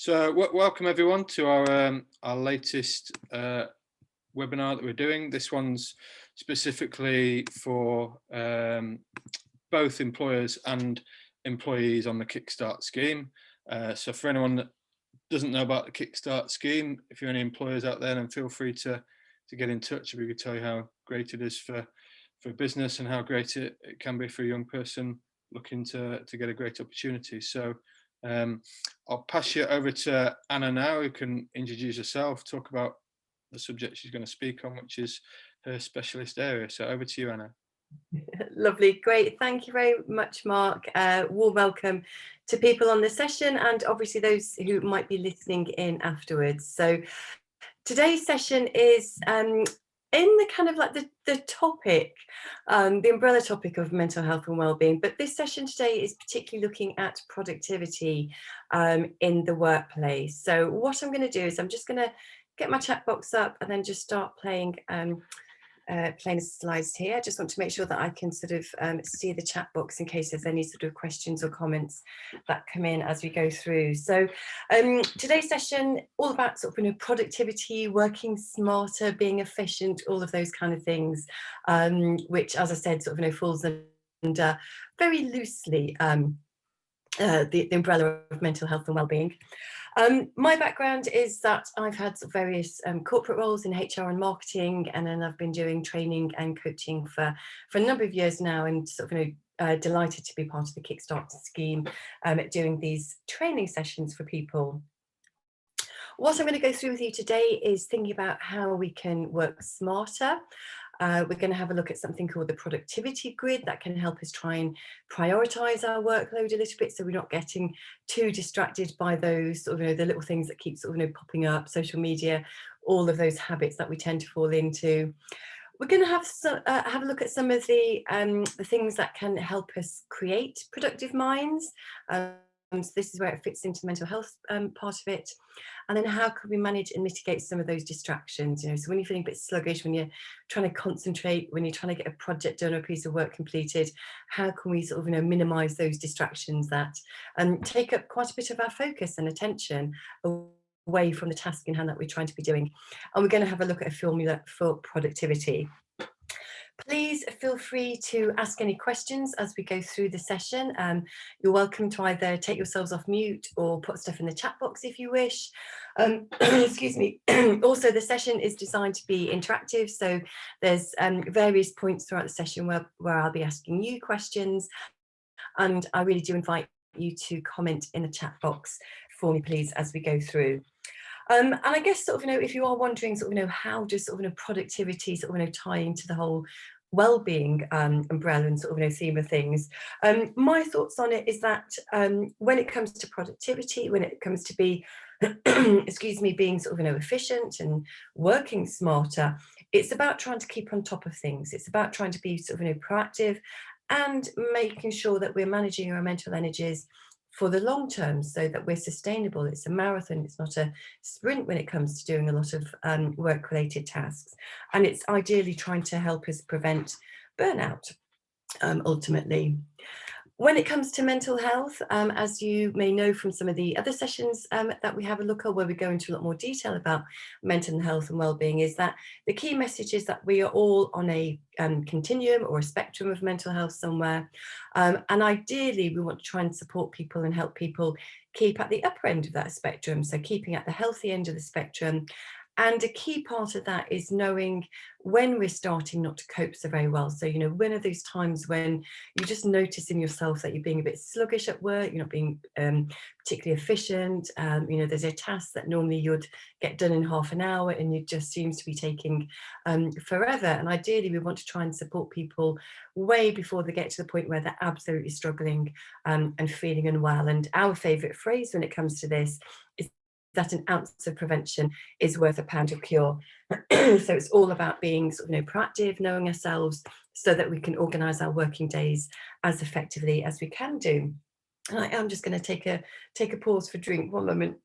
So welcome everyone to our latest webinar that we're doing. This one's specifically for both employers and employees on the Kickstart scheme. So for anyone that doesn't know about the Kickstart scheme, if you're any employers out there, then feel free to get in touch. We could tell you how great it is for business and how great it can be for a young person looking to get a great opportunity. So I'll pass you over to Anna now, who can introduce herself, talk about the subject she's going to speak on, which is her specialist area. So over to you, Anna. Lovely, great. Thank you very much, Mark. Warm welcome to people on the session and obviously those who might be listening in afterwards. So today's session is in the kind of like the topic, the umbrella topic of mental health and wellbeing, but this session today is particularly looking at productivity in the workplace. So what I'm going to do is I'm just going to get my chat box up and then just start playing slides here. I just want to make sure that I can sort of see the chat box in case there's any sort of questions or comments that come in as we go through. So today's session all about sort of productivity, working smarter, being efficient, all of those kind of things, which, as I said, sort of falls under very loosely the umbrella of mental health and wellbeing. My background is that I've had various corporate roles in HR and marketing, and then I've been doing training and coaching for a number of years now, and sort of delighted to be part of the Kickstart scheme, doing these training sessions for people. What I'm going to go through with you today is thinking about how we can work smarter. We're going to have a look at something called the productivity grid that can help us try and prioritise our workload a little bit, so we're not getting too distracted by those sort of the little things that keep sort of popping up, social media, all of those habits that we tend to fall into. We're going to have a look at some of the things that can help us create productive minds. So this is where it fits into the mental health part of it. And then how can we manage and mitigate some of those distractions? So when you're feeling a bit sluggish, when you're trying to concentrate, when you're trying to get a project done or a piece of work completed, how can we sort of minimize those distractions that take up quite a bit of our focus and attention away from the task in hand that we're trying to be doing? And we're going to have a look at a formula for productivity. Please feel free to ask any questions as we go through the session. You're welcome to either take yourselves off mute or put stuff in the chat box if you wish. Excuse me. Also, the session is designed to be interactive, so there's various points throughout the session where I'll be asking you questions, and I really do invite you to comment in the chat box for me, please, as we go through. And I guess sort of if you are wondering sort of how does sort of productivity sort of tie into the whole well-being umbrella and sort of theme of things, my thoughts on it is that when it comes to productivity, when it comes to be excuse me, being sort of efficient and working smarter, it's about trying to keep on top of things. It's about trying to be sort of proactive and making sure that we're managing our mental energies for the long term so that we're sustainable. It's a marathon, it's not a sprint when it comes to doing a lot of work-related tasks. And it's ideally trying to help us prevent burnout, ultimately. When it comes to mental health, as you may know from some of the other sessions that we have a look at, where we go into a lot more detail about mental health and wellbeing, is that the key message is that we are all on a continuum or a spectrum of mental health somewhere. And ideally, we want to try and support people and help people keep at the upper end of that spectrum, so keeping at the healthy end of the spectrum. And a key part of that is knowing when we're starting not to cope so very well. So, when are those times when you just notice in yourself that you're being a bit sluggish at work, you're not being particularly efficient, there's a task that normally you'd get done in half an hour and it just seems to be taking forever. And ideally, we want to try and support people way before they get to the point where they're absolutely struggling and feeling unwell. And our favourite phrase when it comes to this is that an ounce of prevention is worth a pound of cure. So it's all about being sort of proactive, knowing ourselves so that we can organise our working days as effectively as we can do. And I am just going to take a pause for drink. 1 moment.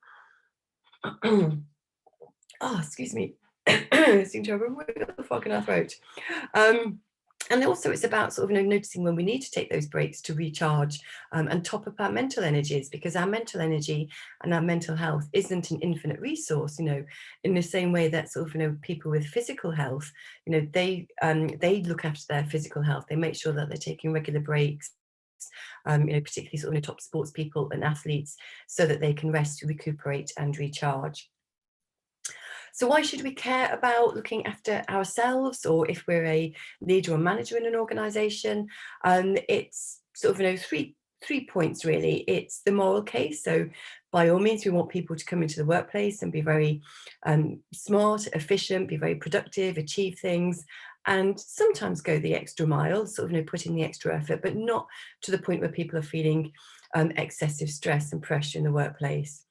Oh, excuse me. I seem to have a real fog in our throat. And also it's about sort of noticing when we need to take those breaks to recharge and top up our mental energies, because our mental energy and our mental health isn't an infinite resource, in the same way that sort of people with physical health, they look after their physical health. They make sure that they're taking regular breaks, particularly sort of top sports people and athletes, so that they can rest, recuperate and recharge. So why should we care about looking after ourselves, or if we're a leader or manager in an organisation? It's sort of three points really. It's the moral case. So by all means, we want people to come into the workplace and be very smart, efficient, be very productive, achieve things, and sometimes go the extra mile, sort of put in the extra effort, but not to the point where people are feeling excessive stress and pressure in the workplace.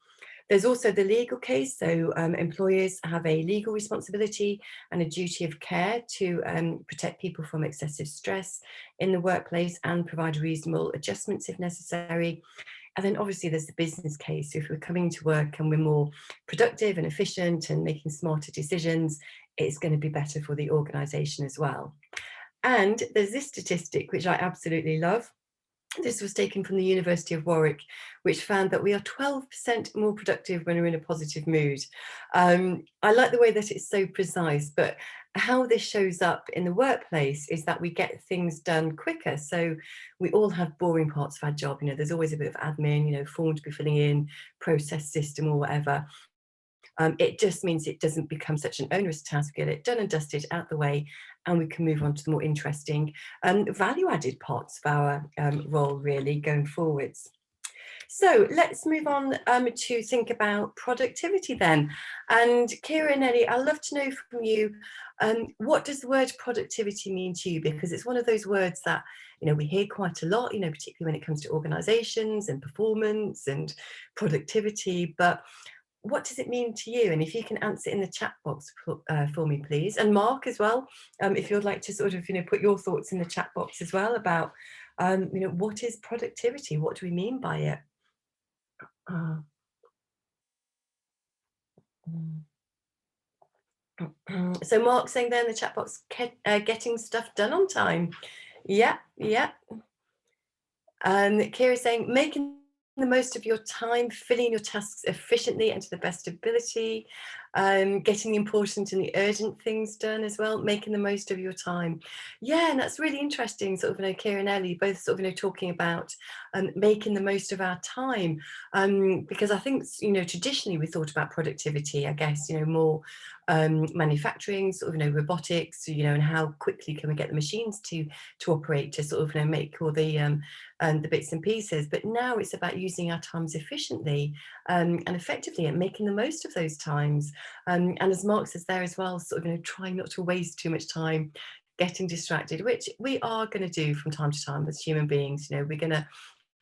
There's also the legal case. So employers have a legal responsibility and a duty of care to protect people from excessive stress in the workplace and provide reasonable adjustments if necessary. And then obviously there's the business case. So if we're coming to work and we're more productive and efficient and making smarter decisions, it's going to be better for the organisation as well. And there's this statistic, which I absolutely love. This was taken from the University of Warwick, which found that we are 12% more productive when we're in a positive mood. I like the way that it's so precise, but how this shows up in the workplace is that we get things done quicker. So we all have boring parts of our job. There's always a bit of admin, form to be filling in, process system or whatever. It just means it doesn't become such an onerous task. Get it done and dusted, out the way, and we can move on to the more interesting value-added parts of our role, really, going forwards. So let's move on to think about productivity then. And Kira and Ellie, I'd love to know from you, what does the word productivity mean to you? Because it's one of those words that we hear quite a lot, particularly when it comes to organisations and performance and productivity. But what does it mean to you? And if you can answer in the chat box for me, please. And Mark as well, if you'd like to sort of, put your thoughts in the chat box as well about, what is productivity? What do we mean by it? So Mark saying there in the chat box, getting stuff done on time. Yeah. Kira saying, making the most of your time, filling your tasks efficiently and to the best ability, getting the important and the urgent things done as well, making the most of your time. Yeah, and that's really interesting, sort of, Kira and Ellie both sort of, talking about making the most of our time, because I think, traditionally we thought about productivity, I guess, more manufacturing, sort of, robotics, and how quickly can we get the machines to operate, to sort of, make all the bits and pieces. But now it's about using our times efficiently and effectively, and making the most of those times. And as Mark says there as well, sort of, trying not to waste too much time getting distracted, which we are going to do from time to time as human beings. We're going to,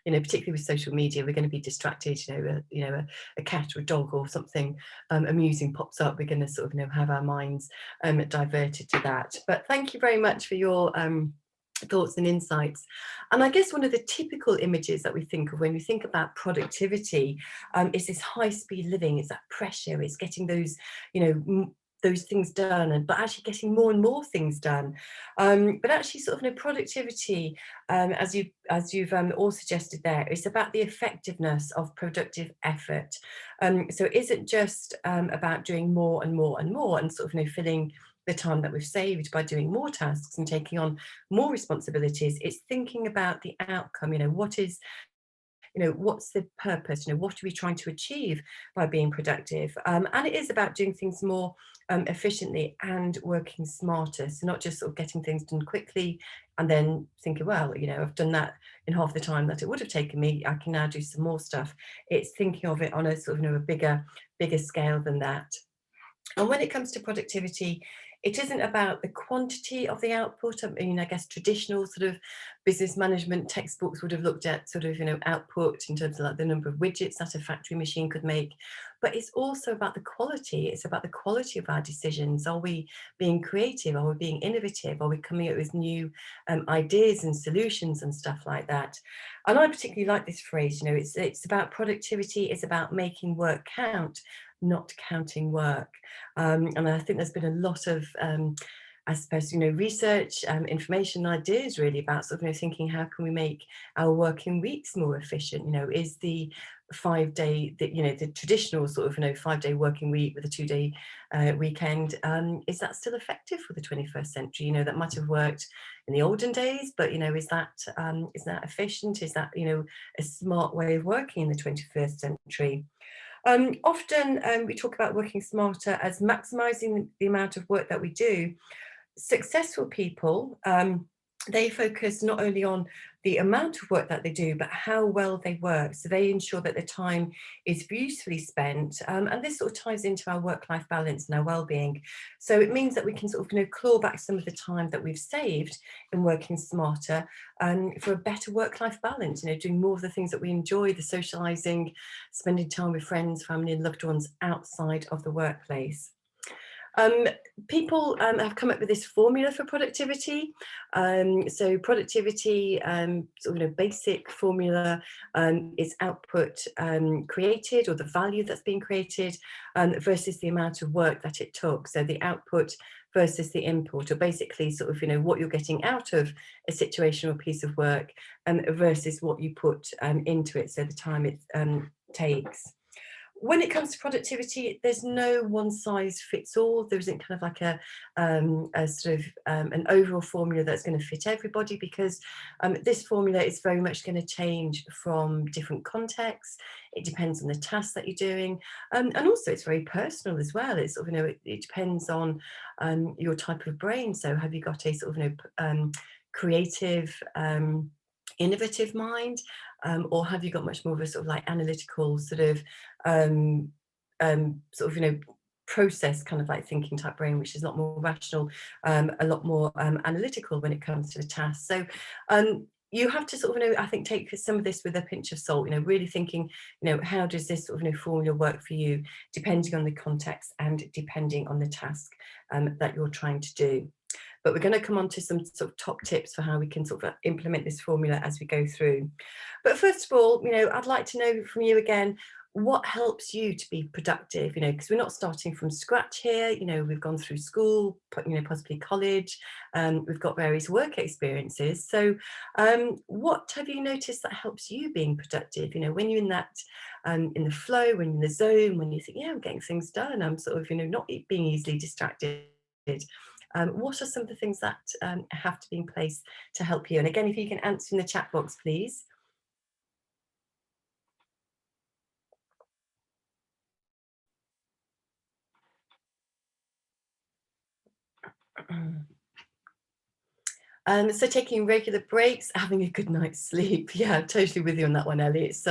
particularly with social media, we're going to be distracted. A cat or a dog or something amusing pops up, we're going to sort of, have our minds diverted to that. But thank you very much for your thoughts and insights. And I guess one of the typical images that we think of when we think about productivity is this high-speed living. It's that pressure, it's getting those, those things done, but actually getting more and more things done. But actually sort of productivity, as you've all suggested there, it's about the effectiveness of productive effort. So it isn't just about doing more and more and more and sort of filling the time that we've saved by doing more tasks and taking on more responsibilities. It's thinking about the outcome, what is, what's the purpose, what are we trying to achieve by being productive? And it is about doing things more efficiently and working smarter. So not just sort of getting things done quickly and then thinking, well, I've done that in half the time that it would have taken me, I can now do some more stuff. It's thinking of it on a sort of, a bigger scale than that. And when it comes to productivity, it isn't about the quantity of the output. I mean, I guess traditional sort of business management textbooks would have looked at sort of, output in terms of like the number of widgets that a factory machine could make. But it's also about the quality. It's about the quality of our decisions. Are we being creative? Are we being innovative? Are we coming up with new ideas and solutions and stuff like that? And I particularly like this phrase, it's about productivity. It's about making work count, not counting work. And I think there's been a lot of as opposed to, research, information, ideas, really about sort of, thinking how can we make our working weeks more efficient. Is the 5-day, the traditional sort of, 5-day working week with a 2-day weekend, is that still effective for the 21st century? That might have worked in the olden days, but is that efficient? Is that a smart way of working in the 21st century? Often we talk about working smarter as maximizing the amount of work that we do. Successful people, they focus not only on the amount of work that they do, but how well they work. So they ensure that their time is usefully spent. And this sort of ties into our work-life balance and our well-being. So it means that we can sort of, claw back some of the time that we've saved in working smarter for a better work-life balance, doing more of the things that we enjoy, the socializing, spending time with friends, family and loved ones outside of the workplace. People have come up with this formula for productivity. So productivity, sort of basic formula, is output created, or the value that's being created, versus the amount of work that it took. So the output versus the input, or basically sort of, what you're getting out of a situation or piece of work versus what you put into it, so the time it takes. When it comes to productivity, there's no one size fits all. There isn't kind of like a sort of an overall formula that's going to fit everybody, because this formula is very much going to change from different contexts. It depends on the task that you're doing, and also it's very personal as well. It's sort of, it depends on your type of brain. So have you got a sort of creative, innovative mind, or have you got much more of a sort of like analytical sort of process kind of like thinking type brain, which is a lot more rational, a lot more analytical when it comes to the task. So you have to sort of, I think, take some of this with a pinch of salt, really thinking, how does this sort of formula work for you, depending on the context and depending on the task that you're trying to do. But we're going to come on to some sort of top tips for how we can sort of implement this formula as we go through. But first of all, I'd like to know from you again, what helps you to be productive? Because we're not starting from scratch here. We've gone through school, possibly college, we've got various work experiences. So what have you noticed that helps you being productive? When you're in that, in the flow, when you're in the zone, when you think, yeah, I'm getting things done, I'm sort of, not being easily distracted. What are some of the things that have to be in place to help you? And again, if you can answer in the chat box, please. So taking regular breaks, having a good night's sleep. Yeah, I'm totally with you on that one, Ellie. It's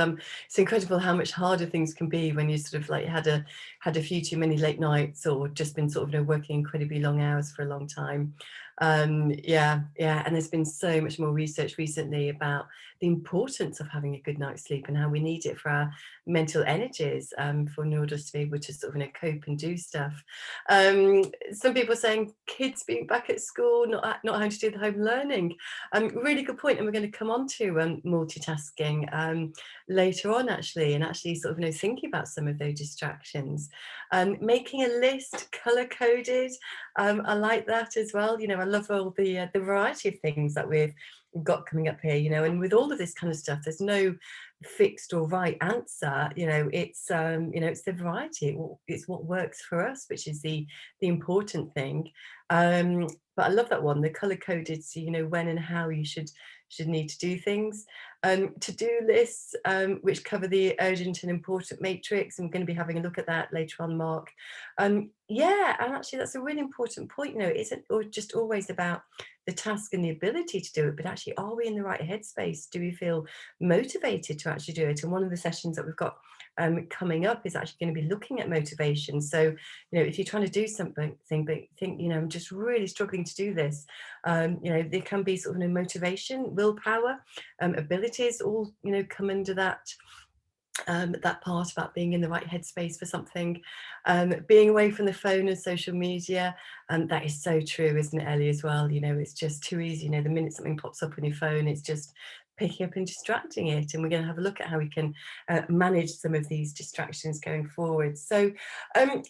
incredible how much harder things can be when you sort of like had a few too many late nights, or just been sort of working incredibly long hours for a long time. Yeah, and there's been so much more research recently about the importance of having a good night's sleep and how we need it for our mental energies, in order to be able to sort of cope and do stuff. Some people are saying kids being back at school, not having to do the home learning. Really good point, and we're going to come on to multitasking later on, actually, and actually sort of thinking about some of those distractions. Making a list, color coded. I like that as well. I love all the variety of things that we've got coming up here. And with all of this kind of stuff, there's no fixed or right answer. It's it's the variety. It's what works for us, which is the important thing. But I love that one, the color coded, so when and how you should need to do things. To-do lists, which cover the urgent and important matrix. I'm going to be having a look at that later on, Mark. Yeah, and actually that's a really important point. It isn't just always about the task and the ability to do it, but actually, are we in the right headspace? Do we feel motivated to actually do it? And one of the sessions that we've got coming up is actually going to be looking at motivation. So, if you're trying to do something, but think, I'm just really struggling to do this, there can be sort of no motivation, willpower, abilities, all, come under that. That part about being in the right headspace for something, being away from the phone and social media, that is so true, isn't it, Ellie, as well? It's just too easy. The minute something pops up on your phone, it's just picking up and distracting it. And we're going to have a look at how we can manage some of these distractions going forward. So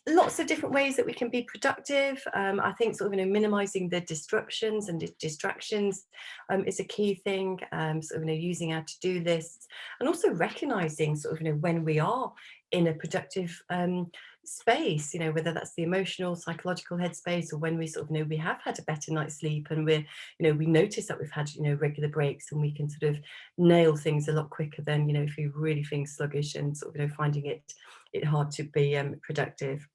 lots of different ways that we can be productive. I think sort of, minimizing the disruptions and distractions is a key thing. Sort of, using our to-do lists, and also recognizing sort of, when we are in a productive space, whether that's the emotional, psychological headspace, or when we sort of we have had a better night's sleep, and we're, we notice that we've had, regular breaks, and we can sort of nail things a lot quicker than, if you're really feeling sluggish and sort of, finding it hard to be productive.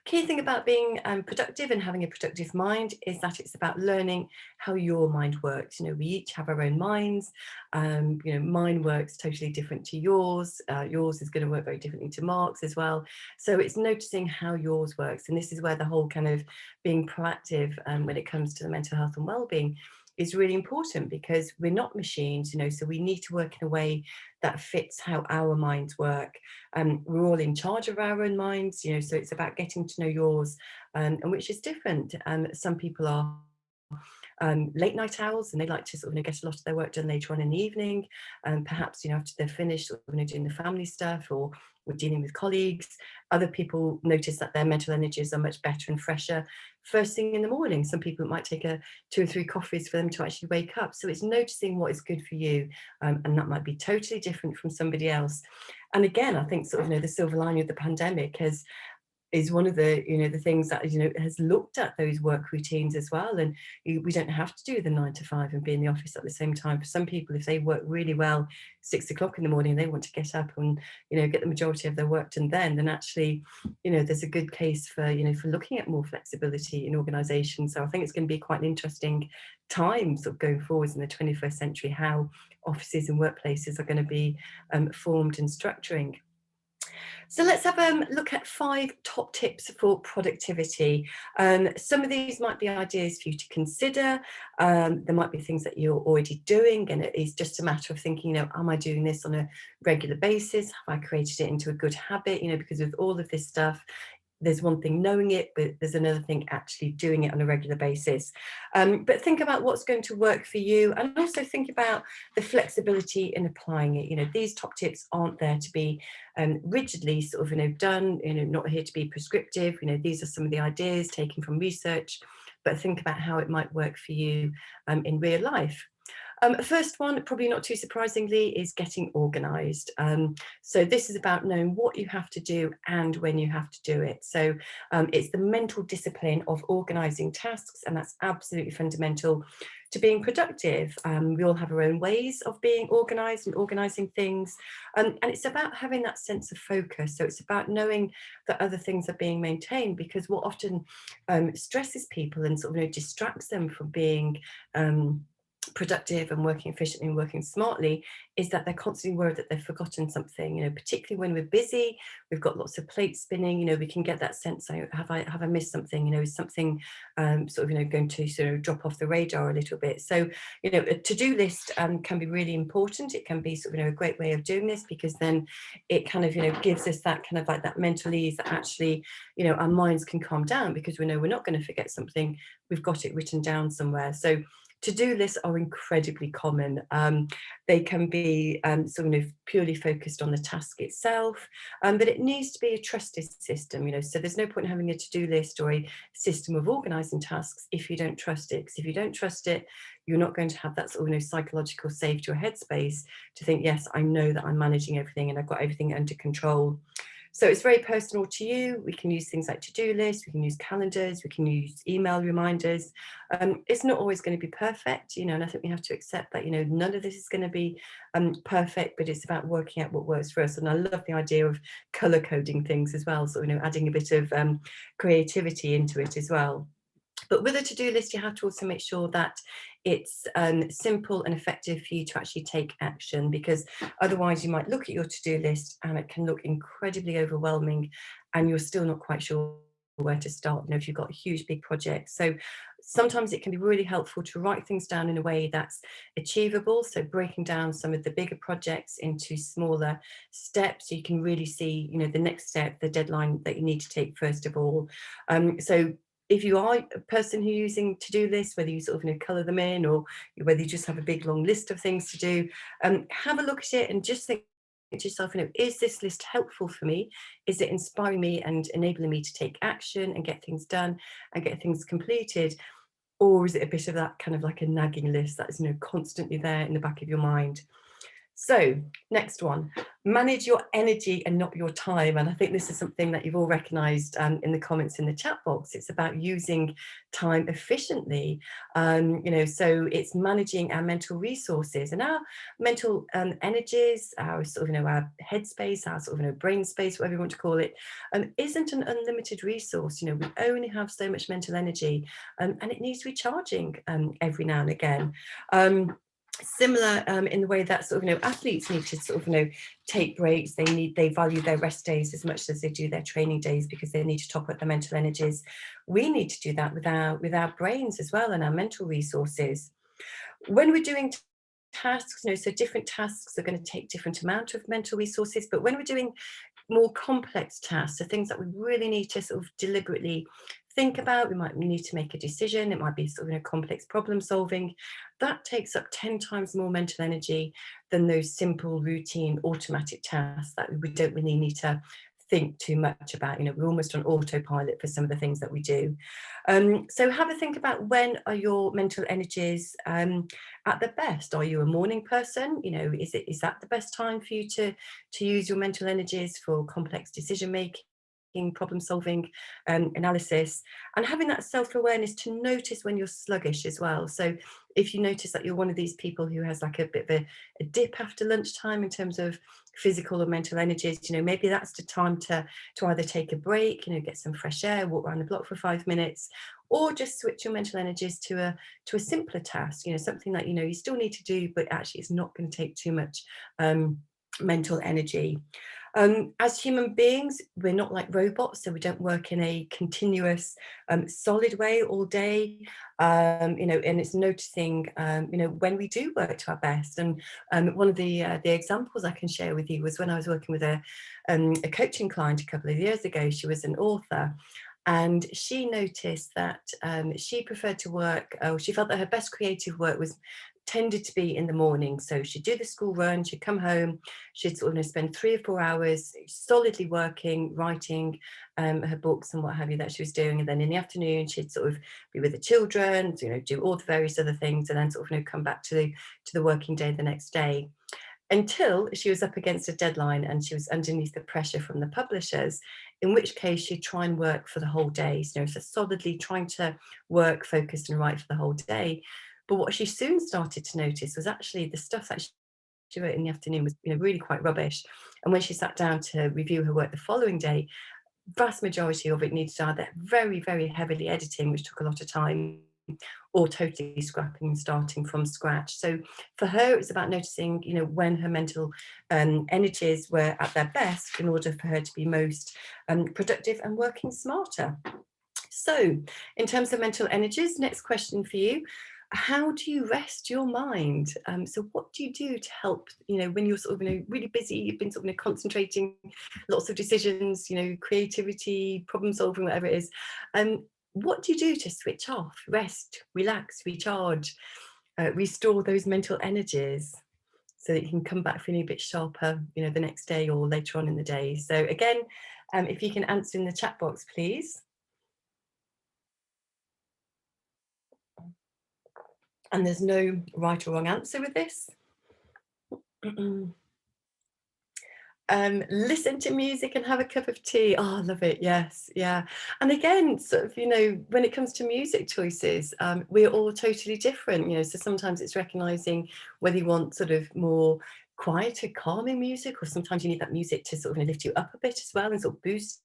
Key thing about being productive and having a productive mind is that it's about learning how your mind works. We each have our own minds. Mine works totally different to yours. Yours is going to work very differently to Mark's as well. So it's noticing how yours works. And this is where the whole kind of being proactive when it comes to the mental health and well-being is really important, because we're not machines, so we need to work in a way that fits how our minds work. We're all in charge of our own minds, so it's about getting to know yours, and which is different. Some people are late night owls, and they like to sort of get a lot of their work done later on in the evening, and perhaps after they're finished sort of, doing the family stuff, or we're dealing with colleagues. Other people notice that their mental energies are much better and fresher first thing in the morning. Some people, it might take 2 or 3 coffees for them to actually wake up. So it's noticing what is good for you, and that might be totally different from somebody else. And again, I think sort of the silver lining of the pandemic is one of the the things that has looked at those work routines as well. And we don't have to do the 9 to 5 and be in the office at the same time. For some people, if they work really well 6 o'clock in the morning, they want to get up and get the majority of their work done then actually there's a good case for for looking at more flexibility in organizations. So I think it's going to be quite an interesting time sort of going forwards in the 21st century, how offices and workplaces are going to be formed and structuring. So let's have a look at 5 top tips for productivity. Some of these might be ideas for you to consider. There might be things that you're already doing, and it is just a matter of thinking, am I doing this on a regular basis? Have I created it into a good habit? Because with all of this stuff, there's one thing knowing it, but there's another thing actually doing it on a regular basis. But think about what's going to work for you, and also think about the flexibility in applying it. These top tips aren't there to be rigidly sort of done, not here to be prescriptive. These are some of the ideas taken from research, but think about how it might work for you in real life. First one, probably not too surprisingly, is getting organised. So this is about knowing what you have to do and when you have to do it. So it's the mental discipline of organising tasks, and that's absolutely fundamental to being productive. We all have our own ways of being organised and organising things, and it's about having that sense of focus. So it's about knowing that other things are being maintained, because what often stresses people and sort of distracts them from being productive and working efficiently and working smartly is that they're constantly worried that they've forgotten something. Particularly when we're busy, we've got lots of plates spinning, we can get that sense, have I missed something? Is something sort of going to sort of drop off the radar a little bit? So a to-do list can be really important. It can be sort of a great way of doing this, because then it kind of gives us that kind of like that mental ease that actually our minds can calm down, because we know we're not going to forget something. We've got it written down somewhere. So to-do lists are incredibly common. They can be sort of purely focused on the task itself, but it needs to be a trusted system, so there's no point in having a to-do list or a system of organising tasks if you don't trust it. Because if you don't trust it, you're not going to have that sort of psychological safety or headspace to think, yes, I know that I'm managing everything and I've got everything under control. So it's very personal to you. We can use things like to-do lists, we can use calendars, we can use email reminders. It's not always going to be perfect, and I think we have to accept that, none of this is going to be perfect, but it's about working out what works for us. And I love the idea of color coding things as well. So, adding a bit of creativity into it as well. But with a to-do list, you have to also make sure that it's simple and effective for you to actually take action, because otherwise you might look at your to-do list and it can look incredibly overwhelming and you're still not quite sure where to start, if you've got a huge big project. So sometimes it can be really helpful to write things down in a way that's achievable. So breaking down some of the bigger projects into smaller steps, so you can really see, the next step, the deadline that you need to take first of all. So if you are a person who's using to-do lists, whether you sort of, color them in, or whether you just have a big long list of things to do, have a look at it and just think to yourself, is this list helpful for me? Is it inspiring me and enabling me to take action and get things done and get things completed? Or is it a bit of that kind of like a nagging list that is, constantly there in the back of your mind? So, next one, manage your energy and not your time. And I think this is something that you've all recognised in the comments in the chat box. It's about using time efficiently. So it's managing our mental resources and our mental energies, our sort of, our headspace, our sort of, brain space, whatever you want to call it, isn't an unlimited resource. We only have so much mental energy, and it needs recharging every now and again. Similar in the way that sort of, athletes need to sort of, take breaks. They value their rest days as much as they do their training days, because they need to top up their mental energies. We need to do that with our brains as well, and our mental resources. When we're doing tasks, so different tasks are going to take different amount of mental resources, but when we're doing more complex tasks, so things that we really need to sort of deliberately think about, we might need to make a decision, it might be sort of, complex problem solving, that takes up 10 times more mental energy than those simple routine automatic tasks that we don't really need to think too much about. We're almost on autopilot for some of the things that we do. So have a think about, when are your mental energies at the best? Are you a morning person? Is that the best time for you to use your mental energies for complex decision making, problem solving, analysis, and having that self-awareness to notice when you're sluggish as well. So if you notice that you're one of these people who has like a bit of a dip after lunchtime in terms of physical or mental energies, maybe that's the time to either take a break, get some fresh air, walk around the block for 5 minutes, or just switch your mental energies to a simpler task, something that you still need to do, but actually it's not going to take too much mental energy. As human beings, we're not like robots, so we don't work in a continuous, solid way all day. And it's noticing, when we do work to our best. And one of the examples I can share with you was when I was working with a coaching client a couple of years ago. She was an author. And she noticed that she preferred to work, she felt that her best creative work tended to be in the morning. So she'd do the school run, she'd come home, she'd sort of spend 3 or 4 hours solidly working, writing her books and what have you that she was doing. And then in the afternoon, she'd sort of be with the children, do all the various other things, and then sort of come back to the working day the next day. Until she was up against a deadline and she was underneath the pressure from the publishers, in which case she'd try and work for the whole day. So solidly trying to work, focused and write for the whole day. But what she soon started to notice was actually the stuff that she wrote in the afternoon was really quite rubbish. And when she sat down to review her work the following day, vast majority of it needed either very, very heavily editing, which took a lot of time, or totally scrapping and starting from scratch. So for her, it's about noticing, when her mental energies were at their best in order for her to be most productive and working smarter. So in terms of mental energies, next question for you. How do you rest your mind? So what do you do to help, when you're sort of, really busy, you've been sort of concentrating, lots of decisions, creativity, problem solving, whatever it is. What do you do to switch off, rest, relax, recharge, restore those mental energies so that you can come back feeling a bit sharper, the next day or later on in the day? So again, if you can answer in the chat box, please. And there's no right or wrong answer with this. Listen to music and have a cup of tea. Oh, I love it. Yes, yeah. And again, sort of, when it comes to music choices, we're all totally different. So sometimes it's recognizing whether you want sort of more quieter, calming music, or sometimes you need that music to sort of lift you up a bit as well and sort of boost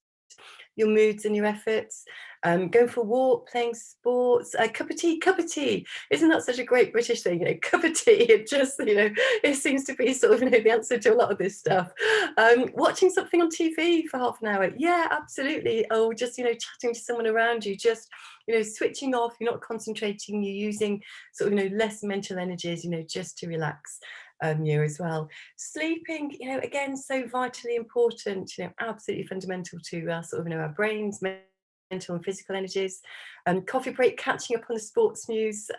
your moods and your efforts. Going for a walk, playing sports, a cup of tea. Isn't that such a great British thing? Cup of tea. It just, it seems to be sort of, the answer to a lot of this stuff. Watching something on TV for half an hour. Yeah, absolutely. Oh, just, chatting to someone around you, just, switching off. You're not concentrating. You're using sort of, less mental energies, just to relax. You as well. Sleeping, again, so vitally important, absolutely fundamental to our sort of, our brains, mental and physical energies. Coffee break, catching up on the sports news.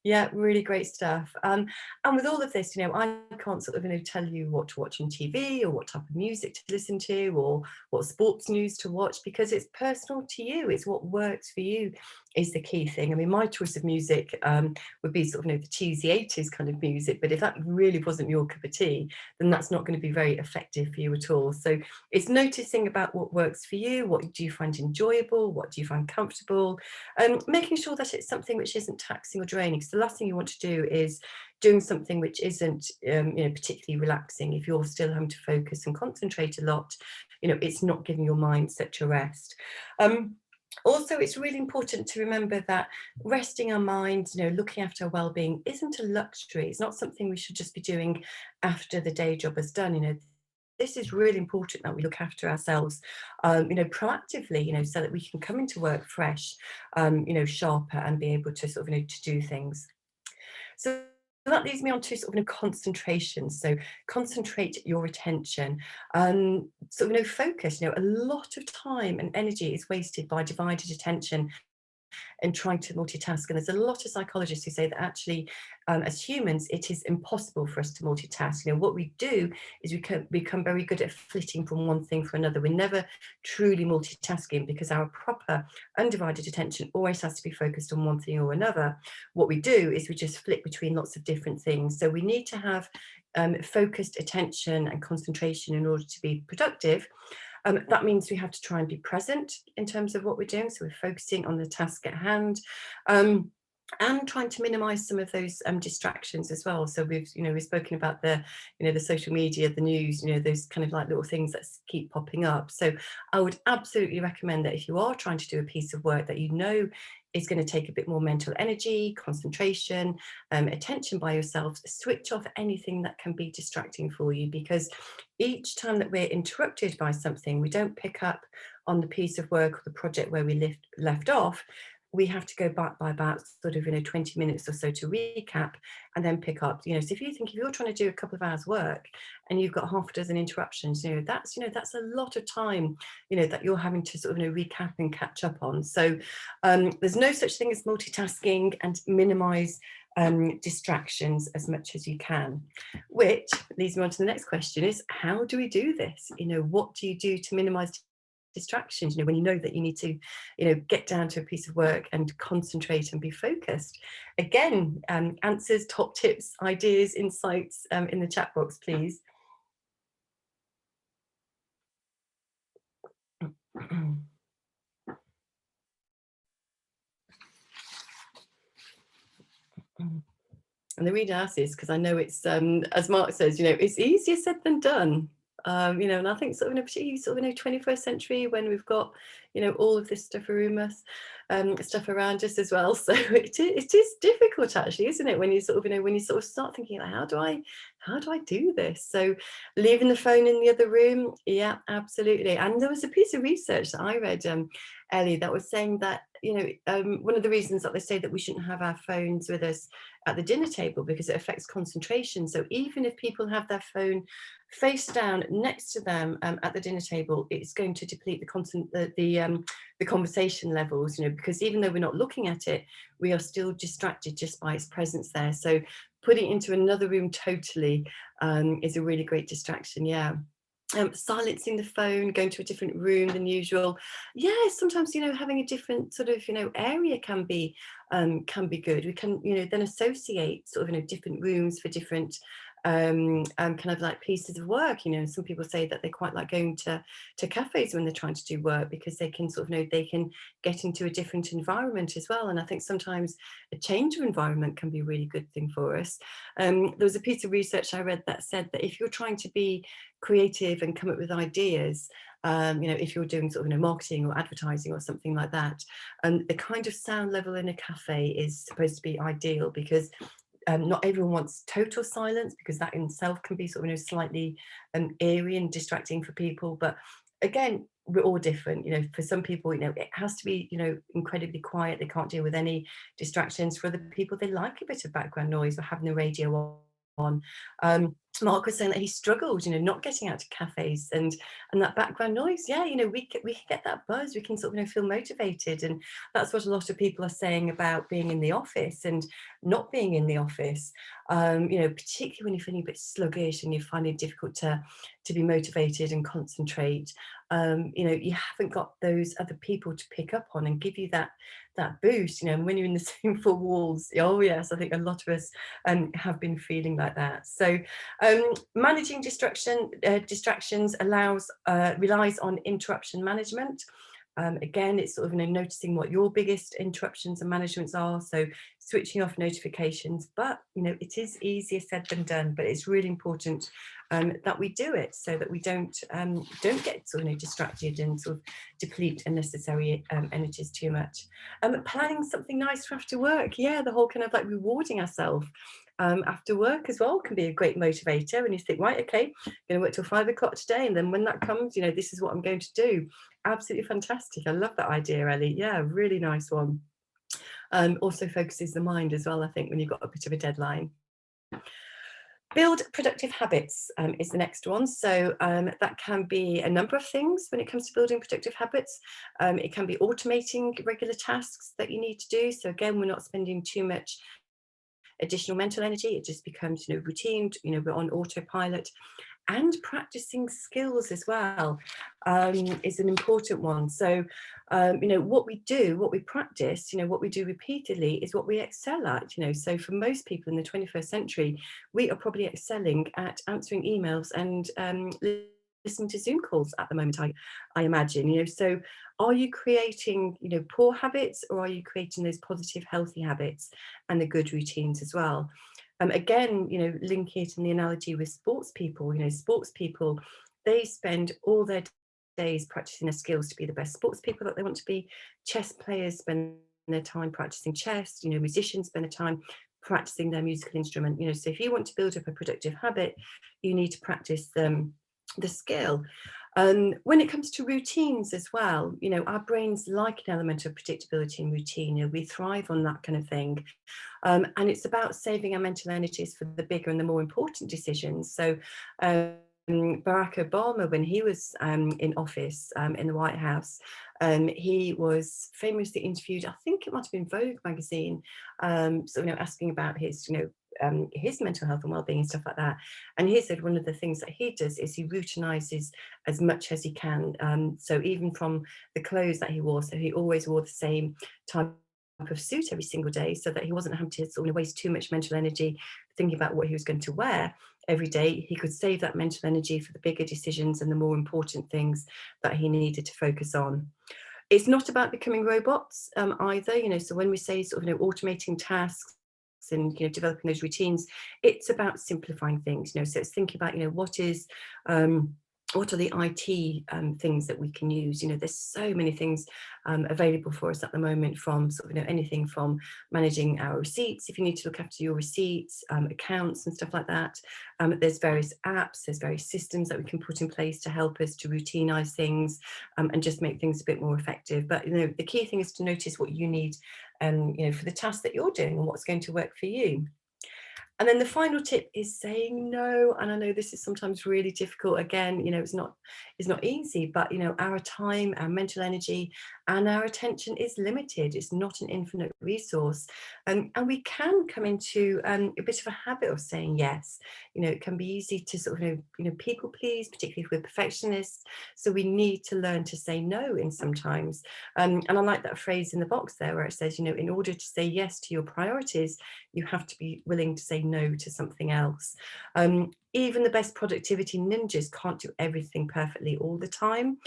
Yeah, really great stuff. And with all of this, I can't sort of tell you what to watch on TV or what type of music to listen to or what sports news to watch, because it's personal to you. It's what works for you is the key thing. I mean, my choice of music would be sort of the cheesy 80s kind of music, but if that really wasn't your cup of tea, then that's not going to be very effective for you at all. So it's noticing about what works for you. What do you find enjoyable? What do you find comfortable? Making sure that it's something which isn't taxing or draining. So the last thing you want to do is doing something which isn't particularly relaxing. If you're still having to focus and concentrate a lot, it's not giving your mind such a rest. Also, it's really important to remember that resting our minds, looking after our well-being isn't a luxury. It's not something we should just be doing after the day job is done. This is really important that we look after ourselves, proactively, so that we can come into work fresh, sharper, and be able to sort of, to do things. So that leads me on to sort of concentration. So concentrate your attention. Focus. A lot of time and energy is wasted by divided attention and trying to multitask. And there's a lot of psychologists who say that actually, as humans, it is impossible for us to multitask. What we do is we can become very good at flitting from one thing for another. We're never truly multitasking because our proper undivided attention always has to be focused on one thing or another. What we do is we just flit between lots of different things. So we need to have focused attention and concentration in order to be productive. That means we have to try and be present in terms of what we're doing. So we're focusing on the task at hand. And trying to minimize some of those distractions as well. So we've spoken about the social media, the news, those kind of like little things that keep popping up. So I would absolutely recommend that if you are trying to do a piece of work that is going to take a bit more mental energy, concentration, attention by yourself, switch off anything that can be distracting for you, because each time that we're interrupted by something, we don't pick up on the piece of work or the project where we left off. We have to go back by about sort of 20 minutes or so to recap and then pick up. So if you're trying to do a couple of hours work and you've got half a dozen interruptions, that's a lot of time that you're having to sort of recap and catch up on. So there's no such thing as multitasking, and minimize distractions as much as you can. Which leads me on to the next question: is how do we do this? What do you do to minimize distractions, when you know that you need to get down to a piece of work and concentrate and be focused? Again, answers, top tips, ideas, insights in the chat box, please. And the reason I ask is because I know it's as Mark says, it's easier said than done. And I think particularly 21st century, when we've got all of this stuff around us as well. So it is difficult, actually, isn't it, when you when you start thinking, like, how do I do this? So leaving the phone in the other room, yeah, absolutely. And there was a piece of research that I read, Ellie, that was saying that one of the reasons that they say that we shouldn't have our phones with us at the dinner table, because it affects concentration. So even if people have their phone face down next to them at the dinner table, it's going to deplete the conversation levels, because even though we're not looking at it, we are still distracted just by its presence there. So putting it into another room totally is a really great distraction. Yeah. Silencing the phone, going to a different room than usual. Yeah, sometimes having a different sort of area can be good. We can then associate sort of different rooms for different kind of like pieces of work. Some people say that they quite like going to cafes when they're trying to do work, because they can sort of they can get into a different environment as well. And I think sometimes a change of environment can be a really good thing for us. There was a piece of research I read that said that if you're trying to be creative and come up with ideas, if you're doing sort of marketing or advertising or something like that, the kind of sound level in a cafe is supposed to be ideal, because not everyone wants total silence, because that in itself can be sort of slightly eerie and distracting for people. But again, we're all different. For some people, it has to be incredibly quiet. They can't deal with any distractions. For other people, they like a bit of background noise or having the radio on. Mark was saying that he struggled, not getting out to cafes and that background noise. Yeah, we can get that buzz. We can sort of feel motivated, and that's what a lot of people are saying about being in the office and not being in the office. Particularly when you're feeling a bit sluggish and you find it difficult to be motivated and concentrate. You haven't got those other people to pick up on and give you that boost. And when you're in the same four walls, oh yes, I think a lot of us have been feeling like that. So managing distractions relies on interruption management. Again, it's sort of noticing what your biggest interruptions and managements are. So switching off notifications, but it is easier said than done. But it's really important that we do it so that we don't get sort of distracted and sort of deplete unnecessary energies too much. Planning something nice for after work, yeah, the whole kind of like rewarding ourselves. After work as well can be a great motivator, and you think, right, okay, I'm going to work till 5 o'clock today, and then when that comes, this is what I'm going to do. Absolutely fantastic. I love that idea, Ellie. Yeah, really nice one. Also focuses the mind as well, I think, when you've got a bit of a deadline. Build productive habits is the next one. So that can be a number of things when it comes to building productive habits. It can be automating regular tasks that you need to do. So again, we're not spending too much additional mental energy. It just becomes routine. We're on autopilot. And practicing skills as well is an important one. So what we do, what we practice, what we do repeatedly is what we excel at. So for most people in the 21st century, we are probably excelling at answering emails and listening to Zoom calls at the moment, I imagine. So are you creating poor habits, or are you creating those positive, healthy habits and the good routines as well? Again, link it in the analogy with sports people. Sports people, they spend all their days practicing their skills to be the best sports people that they want to be. Chess players spend their time practicing chess. Musicians spend their time practicing their musical instrument. So if you want to build up a productive habit, you need to practice the skill. When it comes to routines as well, our brains like an element of predictability and routine. We thrive on that kind of thing. And it's about saving our mental energies for the bigger and the more important decisions. So Barack Obama, when he was in office in the White House, he was famously interviewed, I think it might have been Vogue magazine, asking about his mental health and well-being and stuff like that. And he said one of the things that he does is he routinizes as much as he can. So even from the clothes that he wore, so he always wore the same type of suit every single day, so that he wasn't having to sort of waste too much mental energy thinking about what he was going to wear every day. He could save that mental energy for the bigger decisions and the more important things that he needed to focus on. It's not about becoming robots either. So when we say sort of automating tasks and developing those routines, it's about simplifying things. So it's thinking about what are the IT things that we can use? There's so many things available for us at the moment, from sort of anything from managing our receipts, if you need to look after your receipts, accounts and stuff like that. There's various apps, there's various systems that we can put in place to help us to routinize things and just make things a bit more effective. But the key thing is to notice what you need, for the task that you're doing and what's going to work for you. And then the final tip is saying no. And I know this is sometimes really difficult. Again, it's not easy, but our time, our mental energy, and our attention is limited. It's not an infinite resource. And we can come into a bit of a habit of saying yes. It can be easy to sort of, people please, particularly if we're perfectionists. So we need to learn to say no in sometimes. And I like that phrase in the box there where it says, in order to say yes to your priorities, you have to be willing to say no to something else. Even the best productivity ninjas can't do everything perfectly all the time.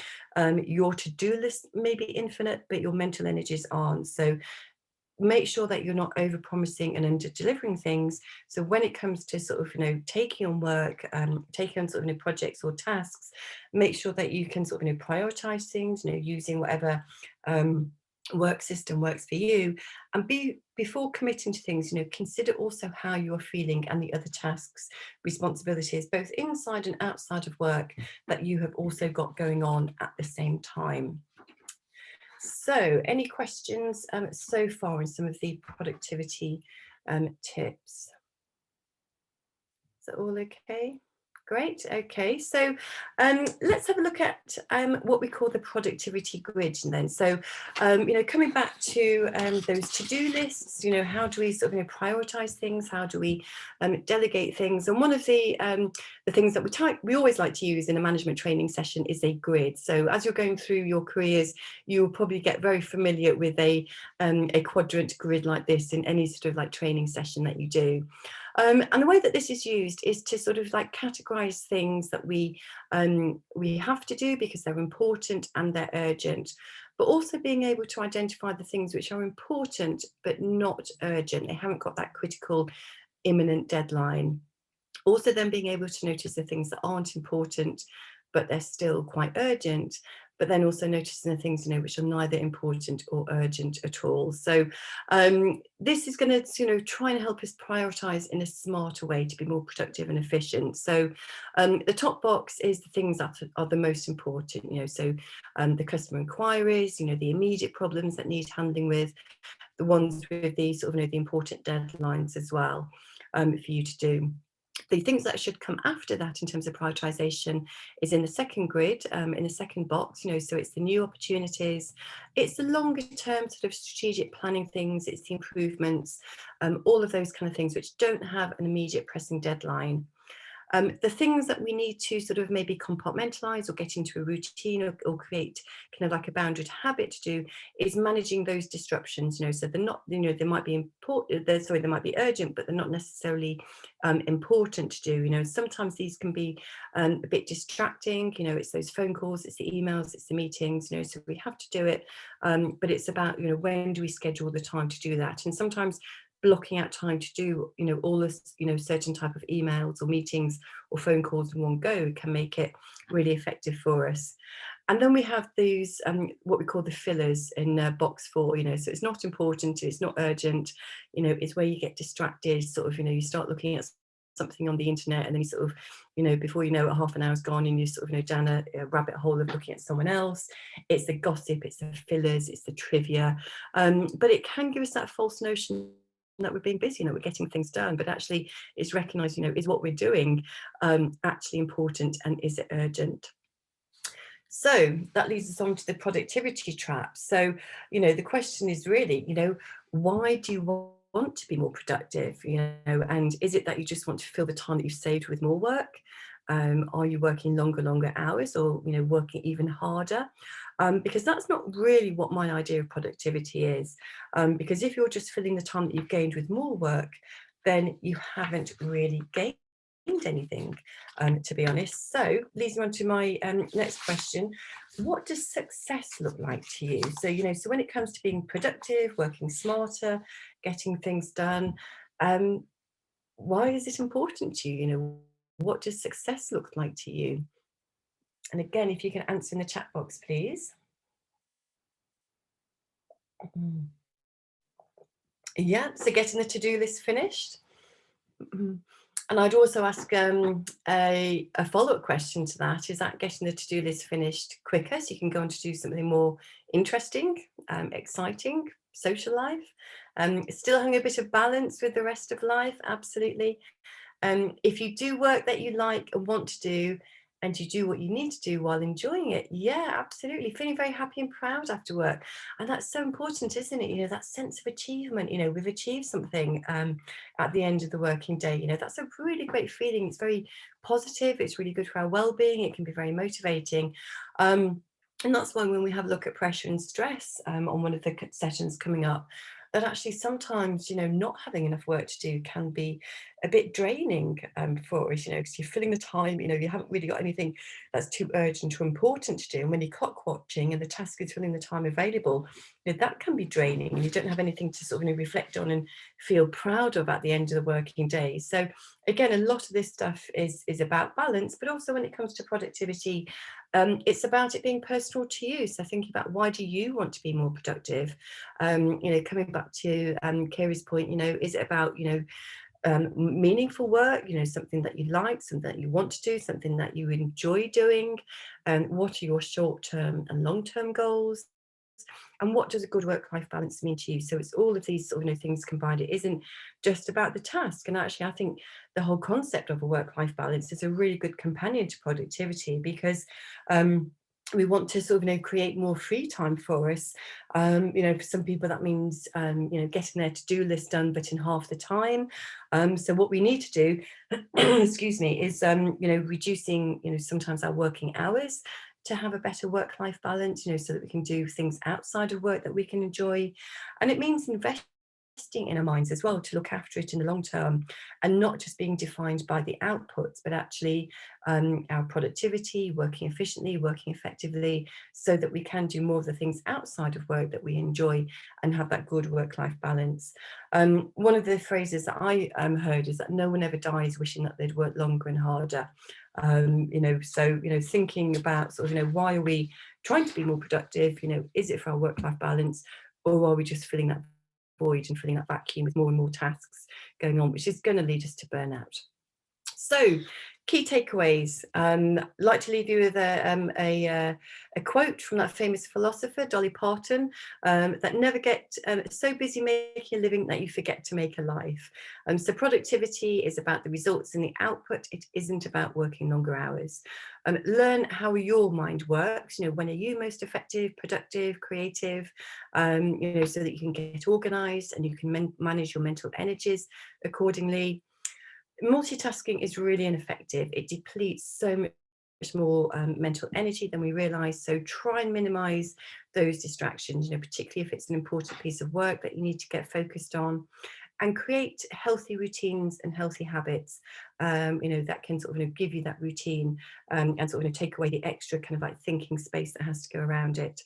Your to-do list may be infinite, but your mental energies aren't. So make sure that you're not over-promising and under-delivering things. So when it comes to sort of, taking on work, taking on sort of projects or tasks, make sure that you can sort of, prioritize things, using whatever work system works for you. And before committing to things, consider also how you're feeling and the other tasks, responsibilities, both inside and outside of work, that you have also got going on at the same time. So any questions so far in some of the productivity tips? Is that all okay? Great. Okay, so let's have a look at what we call the productivity grid. And then, so coming back to those to-do lists, how do we sort of prioritize things? How do we delegate things? And one of the things that we always like to use in a management training session is a grid. So as you're going through your careers, you'll probably get very familiar with a quadrant grid like this in any sort of like training session that you do. And the way that this is used is to sort of like categorize things that we have to do because they're important and they're urgent, but also being able to identify the things which are important but not urgent. They haven't got that critical imminent deadline. Also then being able to notice the things that aren't important but they're still quite urgent, but then also noticing the things which are neither important or urgent at all. So this is going to try and help us prioritize in a smarter way to be more productive and efficient. So the top box is the things that are the most important, so the customer inquiries, the immediate problems that need handling with, the ones with the sort of the important deadlines as well for you to do. The things that should come after that in terms of prioritization is in the second grid, in the second box, so it's the new opportunities, it's the longer term sort of strategic planning things, it's the improvements, all of those kind of things which don't have an immediate pressing deadline. The things that we need to sort of maybe compartmentalize or get into a routine or create kind of like a bounded habit to do is managing those disruptions, so they're not, they might be important, they might be urgent, but they're not necessarily important to do. Sometimes these can be a bit distracting, it's those phone calls, it's the emails, it's the meetings, so we have to do it, but it's about, when do we schedule the time to do that? And sometimes blocking out time to do, all this, certain type of emails or meetings or phone calls in one go can make it really effective for us. And then we have these, what we call the fillers in box 4, so it's not important, it's not urgent, it's where you get distracted, sort of, you start looking at something on the internet and then you sort of, before you know it, half an hour's gone and you sort of, down a rabbit hole of looking at someone else. It's the gossip, it's the fillers, it's the trivia, but it can give us that false notion that we're being busy, that we're getting things done, but actually it's recognized, is what we're doing actually important and is it urgent? So that leads us on to the productivity trap. So, the question is really, why do you want to be more productive? And is it that you just want to fill the time that you've saved with more work? Are you working longer hours, or working even harder? Because that's not really what my idea of productivity is. Because if you're just filling the time that you've gained with more work, then you haven't really gained anything, to be honest. So leads me on to my next question. What does success look like to you? So, so when it comes to being productive, working smarter, getting things done, why is it important to you? What does success look like to you? And again, if you can answer in the chat box, please. Yeah, so getting the to-do list finished. And I'd also ask a follow-up question to that. Is that getting the to-do list finished quicker so you can go on to do something more interesting, exciting, social life? Still having a bit of balance with the rest of life? Absolutely. If you do work that you like and want to do, and you do what you need to do while enjoying it, yeah, absolutely, feeling very happy and proud after work. And that's so important, isn't it? That sense of achievement, we've achieved something at the end of the working day. That's a really great feeling. It's very positive, it's really good for our well-being, it can be very motivating. And that's why when we have a look at pressure and stress on one of the sessions coming up, that actually sometimes, not having enough work to do can be a bit draining for us, because you're filling the time, you haven't really got anything that's too urgent or important to do. And when you're clock watching and the task is filling the time available, that can be draining and you don't have anything to sort of reflect on and feel proud of at the end of the working day. So again, a lot of this stuff is about balance, but also when it comes to productivity, it's about it being personal to you. So thinking about, why do you want to be more productive? Coming back to Kira's point, is it about, meaningful work, something that you like, something that you want to do, something that you enjoy doing? And what are your short-term and long-term goals? and what does a good work-life balance mean to you? So it's all of these sort of things combined. It isn't just about the task. And actually, I think the whole concept of a work-life balance is a really good companion to productivity, because we want to sort of create more free time for us. For some people that means getting their to-do list done, but in half the time. So what we need to do, excuse me, is reducing sometimes our working hours to have a better work-life balance, so that we can do things outside of work that we can enjoy. And it means investing in our minds as well, to look after it in the long term, and not just being defined by the outputs, but actually our productivity, working efficiently, working effectively, so that we can do more of the things outside of work that we enjoy and have that good work-life balance. One of the phrases that I heard is that no one ever dies wishing that they'd worked longer and harder. So thinking about sort of why are we trying to be more productive? Is it for our work-life balance, or are we just filling that void and filling that vacuum with more and more tasks going on, which is going to lead us to burnout? So, key takeaways. Like to leave you with a quote from that famous philosopher, Dolly Parton, that never get so busy making a living that you forget to make a life. So productivity is about the results and the output. It isn't about working longer hours. Learn how your mind works. When are you most effective, productive, creative, so that you can get organized and you can manage your mental energies accordingly. Multitasking is really ineffective. It depletes so much more mental energy than we realize. So try and minimize those distractions, particularly if it's an important piece of work that you need to get focused on, and create healthy routines and healthy habits, that can sort of give you that routine, and sort of take away the extra kind of like thinking space that has to go around it.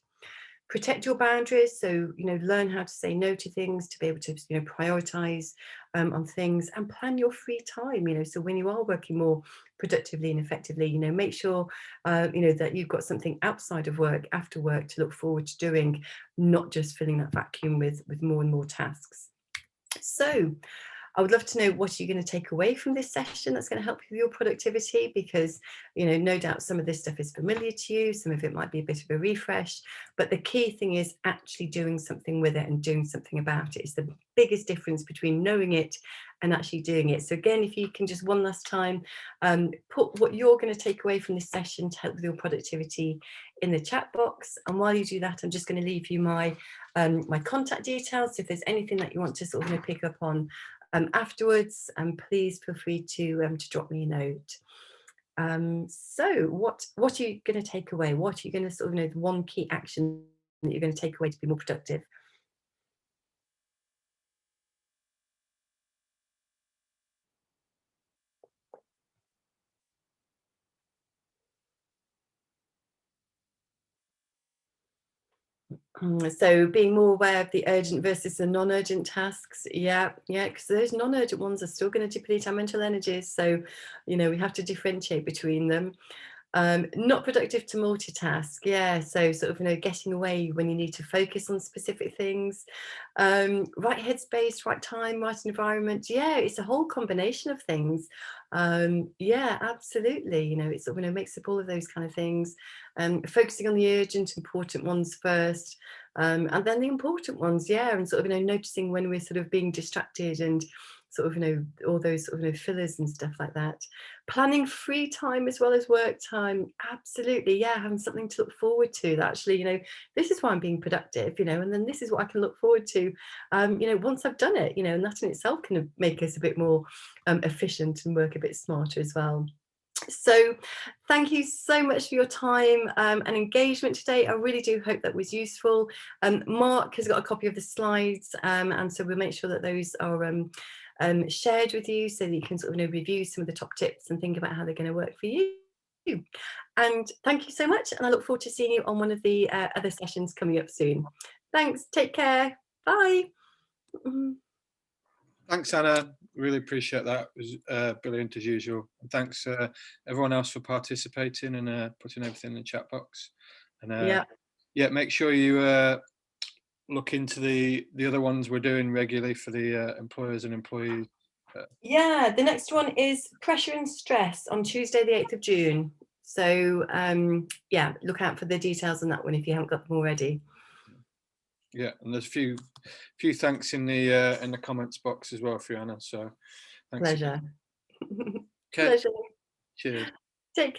Protect your boundaries, so learn how to say no to things, to be able to prioritize on things, and plan your free time. So when you are working more productively and effectively, make sure that you've got something outside of work, after work, to look forward to doing, not just filling that vacuum with more and more tasks. So I would love to know what you're going to take away from this session that's going to help with your productivity, because, no doubt some of this stuff is familiar to you. Some of it might be a bit of a refresh, but the key thing is actually doing something with it and doing something about it. It's the biggest difference between knowing it and actually doing it. So again, if you can just one last time put what you're going to take away from this session to help with your productivity in the chat box. And while you do that, I'm just going to leave you my contact details. So if there's anything that you want to sort of pick up on afterwards, please feel free to drop me a note. So what are you going to take away? What are you going to sort of one key action that you're going to take away to be more productive? So being more aware of the urgent versus the non-urgent tasks. Yeah, because those non-urgent ones are still going to deplete our mental energies. So, we have to differentiate between them. Not productive to multitask. Yeah, so sort of getting away when you need to focus on specific things. Right headspace, right time, right environment. Yeah, it's a whole combination of things. Yeah, absolutely. It sort of makes up all of those kind of things. Focusing on the urgent, important ones first, and then the important ones. Yeah, and sort of noticing when we're sort of being distracted and sort of all those sort of fillers and stuff like that. Planning free time as well as work time. Absolutely, yeah, having something to look forward to. That actually, this is why I'm being productive, and then this is what I can look forward to, once I've done it, and that in itself can make us a bit more efficient and work a bit smarter as well. So thank you so much for your time and engagement today. I really do hope that was useful. Mark has got a copy of the slides, and so we'll make sure that those are shared with you, so that you can sort of review some of the top tips and think about how they're going to work for you. And thank you so much, and I look forward to seeing you on one of the other sessions coming up soon. Thanks, take care, bye. Thanks, Anna. Really appreciate that. It was brilliant as usual. And thanks everyone else for participating and putting everything in the chat box. And yeah, make sure you look into the other ones we're doing regularly for the employers and employees. Yeah, the next one is pressure and stress on Tuesday, the 8th of June. So yeah, look out for the details on that one if you haven't got them already. Yeah, and there's a few thanks in the comments box as well for you, Anna. So thanks. Pleasure. Okay. Pleasure. Cheers. Take care.